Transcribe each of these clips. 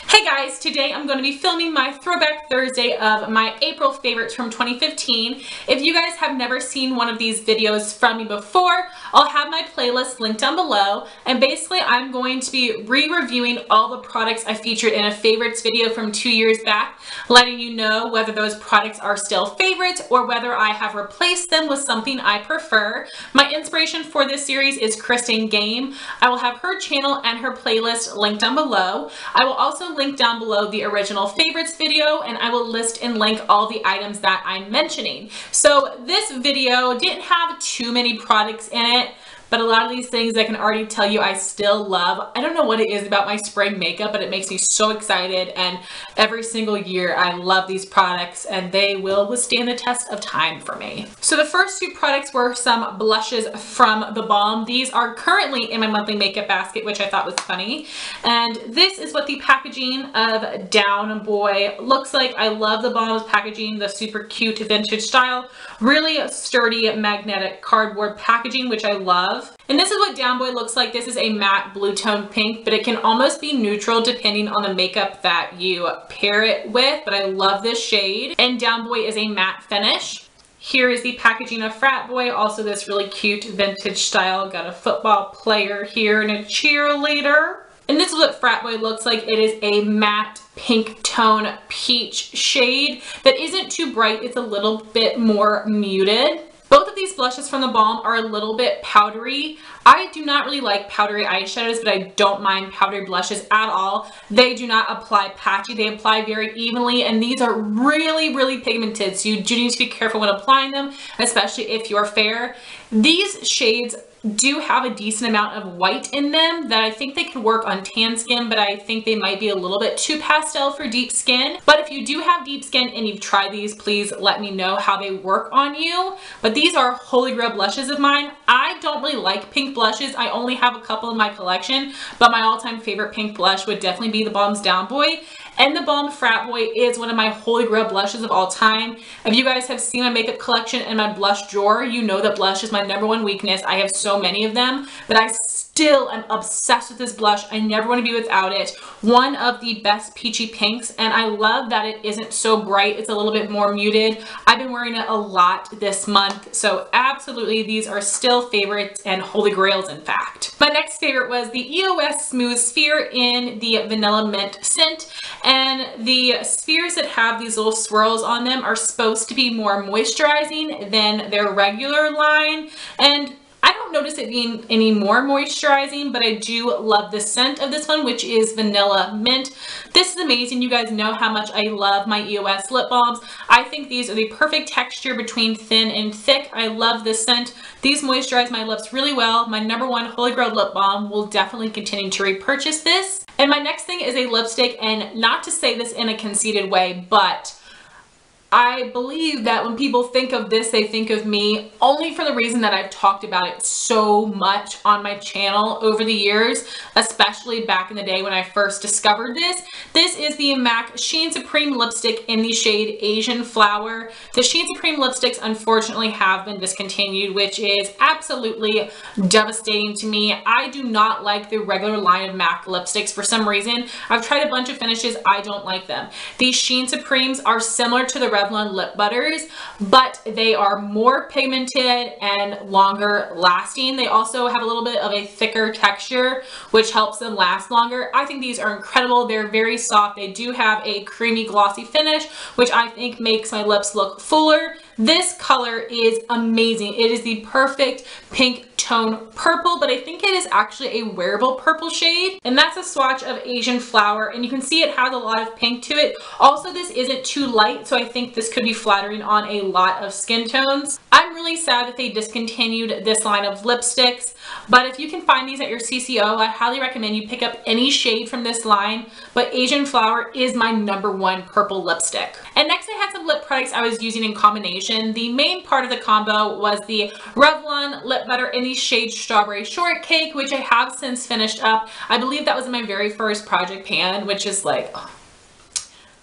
Hey guys, today I'm going to be filming my Throwback Thursday of my April favorites from 2015. If you guys have never seen one of these videos from me before, I'll have my playlist linked down below, and basically I'm going to be re-reviewing all the products I featured in a favorites video from 2 years back, letting you know whether those products are still favorites or whether I have replaced them with something I prefer. My inspiration for this series is Kristen Game. I will have her channel and her playlist linked down below. I will also link down below the original favorites video, and I will list and link all the items that I'm mentioning. So this video didn't have too many products in it, but a lot of these things I can already tell you I still love. I don't know what it is about my spring makeup, but it makes me so excited, and every single year I love these products and they will withstand the test of time for me. So the first two products were some blushes from theBalm. These are currently in my monthly makeup basket, which I thought was funny. And this is what the packaging of Down Boy looks like. I love theBalm's packaging, the super cute vintage style. Really sturdy magnetic cardboard packaging, which I love. And this is what Down Boy looks like. This is a matte blue tone pink, but it can almost be neutral depending on the makeup that you pair it with, but I love this shade. And Down Boy is a matte finish. Here is the packaging of Frat Boy, also this really cute vintage style. Got a football player here and a cheerleader. And this is what Frat Boy looks like. It is a matte pink tone peach shade that isn't too bright. It's a little bit more muted. Both of these blushes from theBalm are a little bit powdery. I do not really like powdery eyeshadows, but I don't mind powdery blushes at all. They do not apply patchy. They apply very evenly, and these are really, really pigmented, so you do need to be careful when applying them, especially if you're fair. These shades do have a decent amount of white in them that I think they could work on tan skin, but I think they might be a little bit too pastel for deep skin. But if you do have deep skin and you've tried these, please let me know how they work on you. But these are holy grail blushes of mine. I don't really like pink blushes. I only have a couple in my collection, but my all-time favorite pink blush would definitely be theBalm's Down Boy. And theBalm Frat Boy is one of my holy grail blushes of all time. If you guys have seen my makeup collection and my blush drawer, you know that blush is my #1 weakness. I have so many of them, but I still am obsessed with this blush. I never want to be without it. One of the best peachy pinks, and I love that it isn't so bright. It's a little bit more muted. I've been wearing it a lot this month, so absolutely these are still favorites and holy grails, in fact. My next favorite was the EOS Smooth Sphere in the Vanilla Mint scent. And the spheres that have these little swirls on them are supposed to be more moisturizing than their regular line. And I don't notice it being any more moisturizing, but I do love the scent of this one, which is Vanilla Mint. This is amazing. You guys know how much I love my EOS lip balms. I think these are the perfect texture between thin and thick. I love this scent. These moisturize my lips really well. My #1 holy grail lip balm. Will definitely continue to repurchase this. And my next thing is a lipstick, and not to say this in a conceited way, but I believe that when people think of this, they think of me only for the reason that I've talked about it so much on my channel over the years, especially back in the day when I first discovered this. This is the MAC Sheen Supreme lipstick in the shade Asian Flower. The Sheen Supreme lipsticks unfortunately have been discontinued, which is absolutely devastating to me. I do not like the regular line of MAC lipsticks for some reason. I've tried a bunch of finishes. I don't like them. These Sheen Supremes are similar to the Revlon lip butters, but they are more pigmented and longer lasting. They also have a little bit of a thicker texture, which helps them last longer. I think these are incredible. They're very soft. They do have a creamy glossy finish, which I think makes my lips look fuller. This color is amazing. It is the perfect pink tone purple, but I think it is actually a wearable purple shade, and that's a swatch of Asian Flower, and you can see it has a lot of pink to it. Also, this isn't too light, so I think this could be flattering on a lot of skin tones. I'm really sad that they discontinued this line of lipsticks, but if you can find these at your CCO, I highly recommend you pick up any shade from this line, but Asian Flower is my #1 purple lipstick. And next I had some lip products I was using in combination. The main part of the combo was the Revlon lip butter in the shade Strawberry Shortcake, which I have since finished up. I believe that was in my very first project pan, which is like, oh,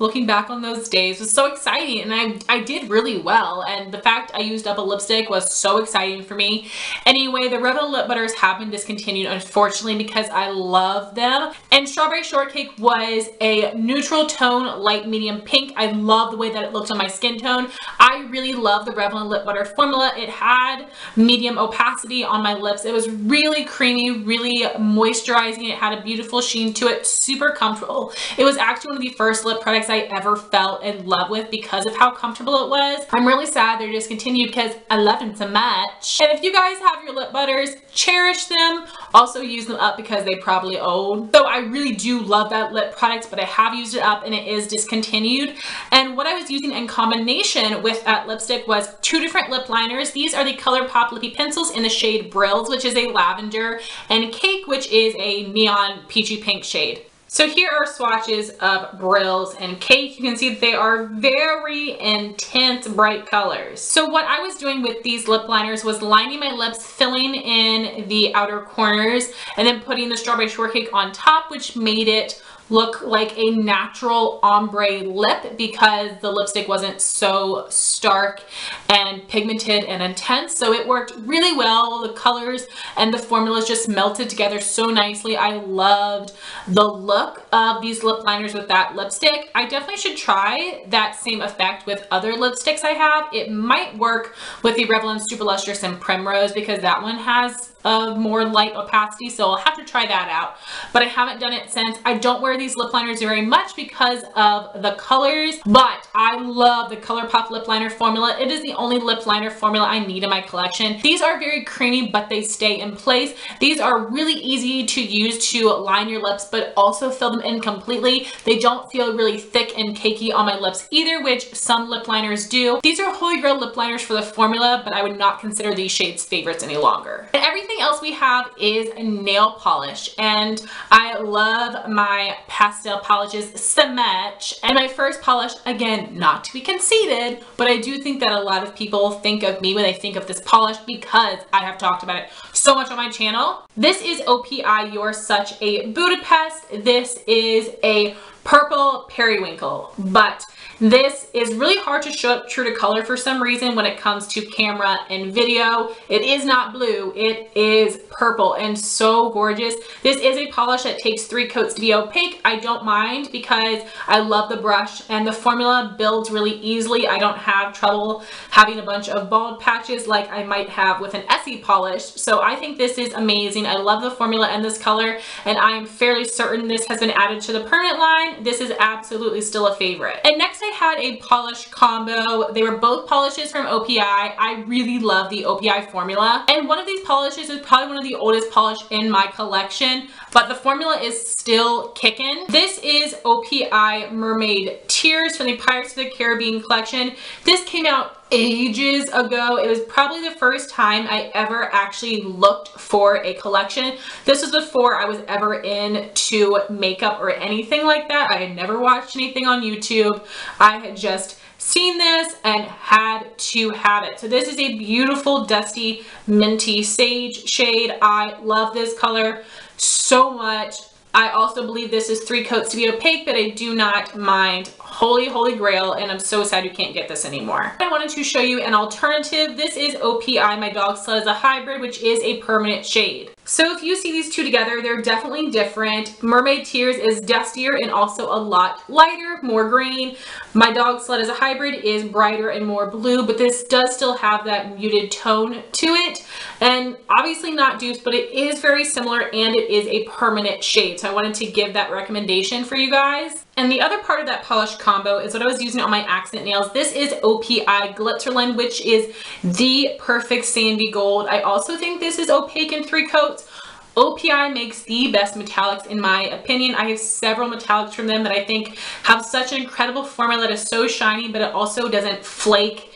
looking back on those days was so exciting, and I did really well, and the fact I used up a lipstick was so exciting for me. Anyway, the Revlon lip butters have been discontinued, unfortunately, because I love them. And Strawberry Shortcake was a neutral tone, light medium pink. I love the way that it looked on my skin tone. I really love the Revlon lip butter formula. It had medium opacity on my lips. It was really creamy, really moisturizing. It had a beautiful sheen to it, super comfortable. It was actually one of the first lip products I ever fell in love with because of how comfortable it was. I'm really sad they're discontinued because I love them so much. And if you guys have your lip butters, cherish them. Also use them up because they probably old. So I really do love that lip product, but I have used it up and it is discontinued. And what I was using in combination with that lipstick was 2 different lip liners. These are the ColourPop Lippie pencils in the shade Brills, which is a lavender, and Cake, which is a neon peachy pink shade. So here are swatches of Brills and Cake. You can see that they are very intense, bright colors. So what I was doing with these lip liners was lining my lips, filling in the outer corners, and then putting the Strawberry Shortcake on top, which made it look like a natural ombre lip because the lipstick wasn't so stark and pigmented and intense. So it worked really well. The colors and the formulas just melted together so nicely. I loved the look of these lip liners with that lipstick. I definitely should try that same effect with other lipsticks I have. It might work with the Revlon Super Lustrous and Primrose because that one has a more light opacity, so I'll have to try that out, but I haven't done it since. I don't wear these lip liners very much because of the colors, but I love the ColourPop lip liner formula. It is the only lip liner formula I need in my collection. These are very creamy, but they stay in place. These are really easy to use to line your lips, but also fill them in completely. They don't feel really thick and cakey on my lips either, which some lip liners do. These are holy grail lip liners for the formula, but I would not consider these shades favorites any longer. And everything else we have is nail polish, and I love my pastel polishes so much. And my first polish, again, not to be conceited, but I do think that a lot of people think of me when they think of this polish because I have talked about it so much on my channel. This is OPI You're Such a Budapest. This is a purple periwinkle, but this is really hard to show up true to color for some reason when it comes to camera and video. It is not blue, it is purple and so gorgeous. This is a polish that takes 3 coats to be opaque. I don't mind because I love the brush and the formula builds really easily. I don't have trouble having a bunch of bald patches like I might have with an Essie polish. So I think this is amazing. I love the formula and this color, and I am fairly certain this has been added to the permanent line. This is absolutely still a favorite. And next I had a polish combo. They were both polishes from OPI. I really love the OPI formula, and one of these polishes is probably one of the oldest polish in my collection, but the formula is still kicking. This is OPI Mermaid Tears from the Pirates of the Caribbean collection. This came out ages ago. It was probably the first time I ever actually looked for a collection. This was before I was ever into makeup or anything like that. I had never watched anything on YouTube. I had just seen this and had to have it. So this is a beautiful dusty minty sage shade. I love this color so much. I also believe this is 3 coats to be opaque, but I do not mind. Holy grail, and I'm so sad you can't get this anymore. I wanted to show you an alternative. This is OPI My Dog Slut is a Hybrid, which is a permanent shade. So if you see these two together, they're definitely different. Mermaid Tears is dustier and also a lot lighter, more green. My Dog Slut is a Hybrid is brighter and more blue, but this does still have that muted tone to it. And obviously not dupes, but it is very similar and it is a permanent shade. So I wanted to give that recommendation for you guys. And the other part of that polish combo is what I was using on my accent nails. This is OPI Glitzerland, which is the perfect sandy gold. I also think this is opaque in 3 coats. OPI makes the best metallics in my opinion. I have several metallics from them that I think have such an incredible formula that is so shiny, but it also doesn't flake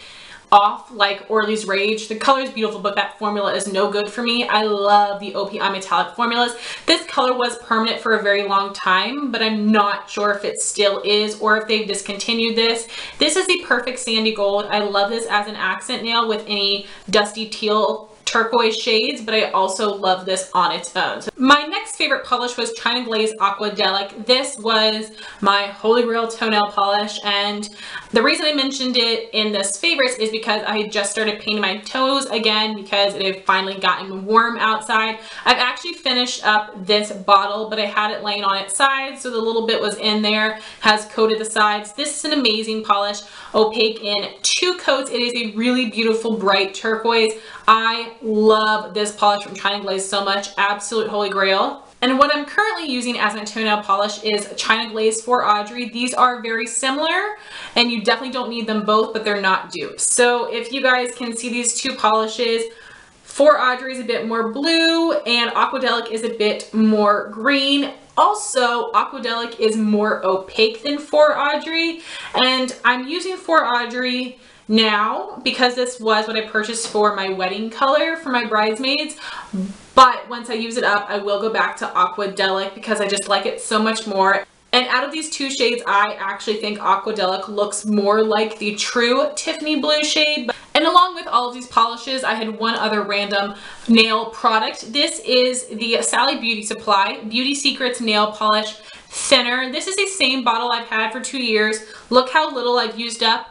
off like Orly's Rage. The color is beautiful, but that formula is no good for me. I love the OPI metallic formulas. This color was permanent for a very long time, but I'm not sure if it still is or if they've discontinued this. This is the perfect sandy gold. I love this as an accent nail with any dusty teal turquoise shades, but I also love this on its own. So my next favorite polish was China Glaze Aquadelic. This was my holy grail toenail polish, and the reason I mentioned it in this favorites is because I had just started painting my toes again because it had finally gotten warm outside. I've actually finished up this bottle, but I had it laying on its side, so the little bit was in there, has coated the sides. This is an amazing polish, opaque in 2 coats. It is a really beautiful bright turquoise. I love this polish from China Glaze so much, absolute holy grail. And what I'm currently using as my toenail polish is China Glaze for Audrey. These are very similar, and you definitely don't need them both, but they're not dupes. So if you guys can see these 2 polishes, For Audrey is a bit more blue, and Aquadelic is a bit more green. Also, Aquadelic is more opaque than For Audrey, and I'm using For Audrey now because this was what I purchased for my wedding color for my bridesmaids. But once I use it up, I will go back to Aquadelic because I just like it so much more. And out of these 2 shades, I actually think Aquadelic looks more like the true Tiffany blue shade. And along with all of these polishes, I had one other random nail product. This is the Sally Beauty Supply Beauty Secrets Nail Polish Thinner. This is the same bottle I've had for 2 years. Look how little I've used up.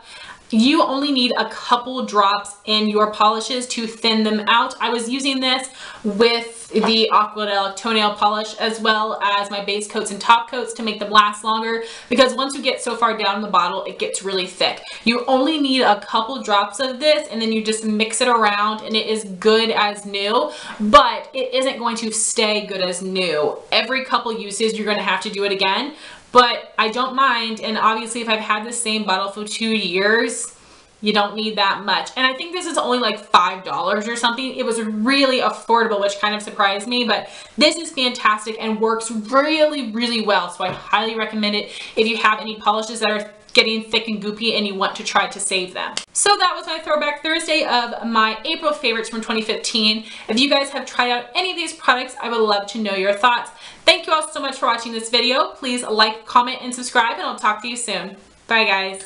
You only need a couple drops in your polishes to thin them out. I was using this with the Aquadelic toenail polish as well as my base coats and top coats to make them last longer, because once you get so far down in the bottle, it gets really thick. You only need a couple drops of this, and then you just mix it around, and it is good as new, but it isn't going to stay good as new. Every couple uses, you're going to have to do it again. But I don't mind, and obviously if I've had the same bottle for 2 years, you don't need that much. And I think this is only like $5 or something. It was really affordable, which kind of surprised me, but this is fantastic and works really, really well. So I highly recommend it if you have any polishes that are getting thick and goopy and you want to try to save them. So that was my Throwback Thursday of my April favorites from 2015. If you guys have tried out any of these products, I would love to know your thoughts. Thank you all so much for watching this video. Please like, comment, and subscribe, and I'll talk to you soon. Bye guys.